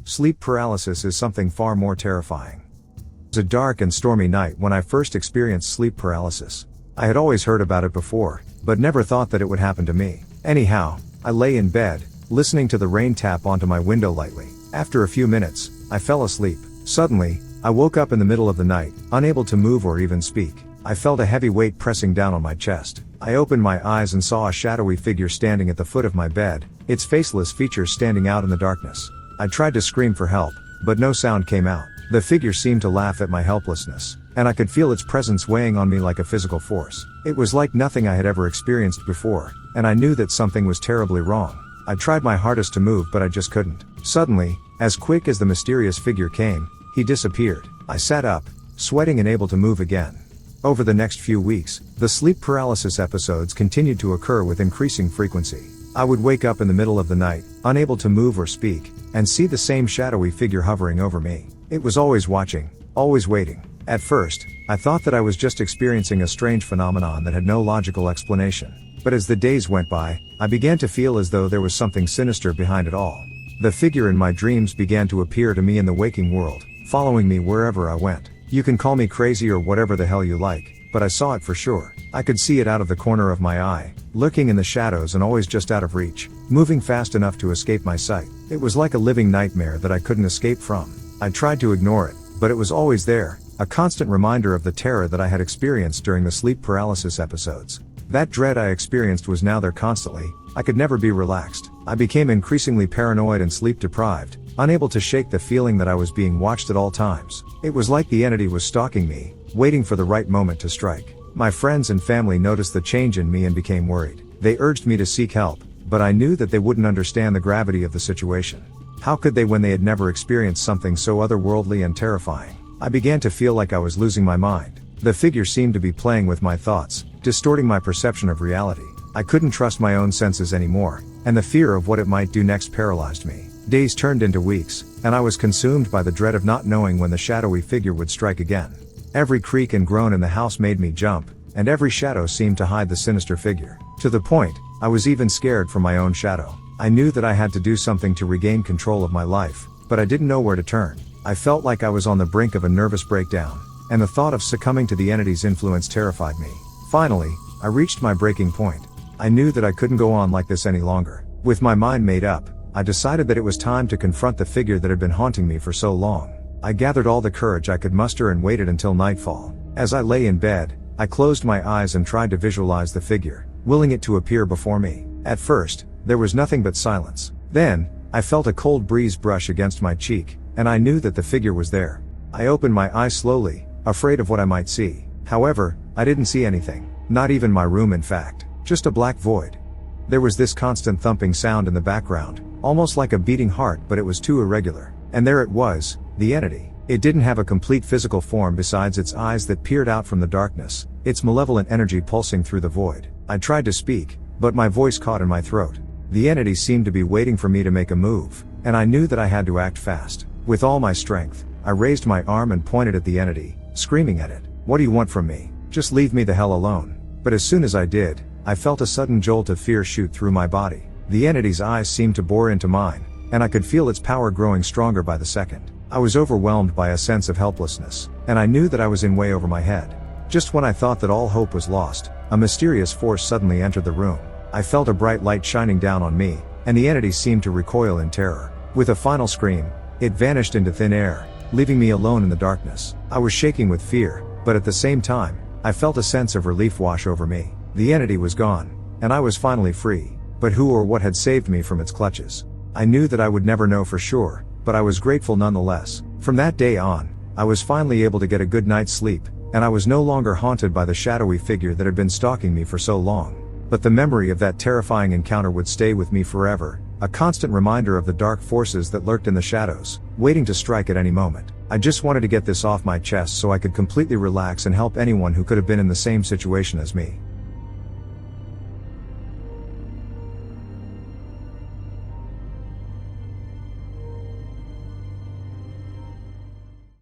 Sleep paralysis is something far more terrifying. It was a dark and stormy night when I first experienced sleep paralysis. I had always heard about it before, but never thought that it would happen to me. Anyhow, I lay in bed, listening to the rain tap onto my window lightly. After a few minutes, I fell asleep. Suddenly, I woke up in the middle of the night, unable to move or even speak. I felt a heavy weight pressing down on my chest. I opened my eyes and saw a shadowy figure standing at the foot of my bed, its faceless features standing out in the darkness. I tried to scream for help, but no sound came out. The figure seemed to laugh at my helplessness, and I could feel its presence weighing on me like a physical force. It was like nothing I had ever experienced before, and I knew that something was terribly wrong. I tried my hardest to move, but I just couldn't. Suddenly, as quick as the mysterious figure came, he disappeared. I sat up, sweating and able to move again. Over the next few weeks, the sleep paralysis episodes continued to occur with increasing frequency. I would wake up in the middle of the night, unable to move or speak, and see the same shadowy figure hovering over me. It was always watching, always waiting. At first, I thought that I was just experiencing a strange phenomenon that had no logical explanation. But as the days went by, I began to feel as though there was something sinister behind it all. The figure in my dreams began to appear to me in the waking world, following me wherever I went. You can call me crazy or whatever the hell you like, but I saw it for sure. I could see it out of the corner of my eye, lurking in the shadows and always just out of reach, moving fast enough to escape my sight. It was like a living nightmare that I couldn't escape from. I tried to ignore it, but it was always there, a constant reminder of the terror that I had experienced during the sleep paralysis episodes. That dread I experienced was now there constantly. I could never be relaxed. I became increasingly paranoid and sleep deprived, unable to shake the feeling that I was being watched at all times. It was like the entity was stalking me, waiting for the right moment to strike. My friends and family noticed the change in me and became worried. They urged me to seek help, but I knew that they wouldn't understand the gravity of the situation. How could they when they had never experienced something so otherworldly and terrifying? I began to feel like I was losing my mind. The figure seemed to be playing with my thoughts, distorting my perception of reality. I couldn't trust my own senses anymore, and the fear of what it might do next paralyzed me. Days turned into weeks, and I was consumed by the dread of not knowing when the shadowy figure would strike again. Every creak and groan in the house made me jump, and every shadow seemed to hide the sinister figure. To the point, I was even scared for my own shadow. I knew that I had to do something to regain control of my life, but I didn't know where to turn. I felt like I was on the brink of a nervous breakdown, and the thought of succumbing to the entity's influence terrified me. Finally, I reached my breaking point. I knew that I couldn't go on like this any longer. With my mind made up, I decided that it was time to confront the figure that had been haunting me for so long. I gathered all the courage I could muster and waited until nightfall. As I lay in bed, I closed my eyes and tried to visualize the figure, willing it to appear before me. At first, there was nothing but silence. Then, I felt a cold breeze brush against my cheek, and I knew that the figure was there. I opened my eyes slowly, afraid of what I might see. However, I didn't see anything. Not even my room, in fact. Just a black void. There was this constant thumping sound in the background, almost like a beating heart, but it was too irregular. And there it was, the entity. It didn't have a complete physical form besides its eyes that peered out from the darkness, its malevolent energy pulsing through the void. I tried to speak, but my voice caught in my throat. The entity seemed to be waiting for me to make a move, and I knew that I had to act fast. With all my strength, I raised my arm and pointed at the entity, screaming at it. "What do you want from me? Just leave me the hell alone." But as soon as I did, I felt a sudden jolt of fear shoot through my body. The entity's eyes seemed to bore into mine, and I could feel its power growing stronger by the second. I was overwhelmed by a sense of helplessness, and I knew that I was in way over my head. Just when I thought that all hope was lost, a mysterious force suddenly entered the room. I felt a bright light shining down on me, and the entity seemed to recoil in terror. With a final scream, it vanished into thin air, leaving me alone in the darkness. I was shaking with fear, but at the same time, I felt a sense of relief wash over me. The entity was gone, and I was finally free. But who or what had saved me from its clutches? I knew that I would never know for sure, but I was grateful nonetheless. From that day on, I was finally able to get a good night's sleep, and I was no longer haunted by the shadowy figure that had been stalking me for so long. But the memory of that terrifying encounter would stay with me forever, a constant reminder of the dark forces that lurked in the shadows, waiting to strike at any moment. I just wanted to get this off my chest so I could completely relax and help anyone who could have been in the same situation as me.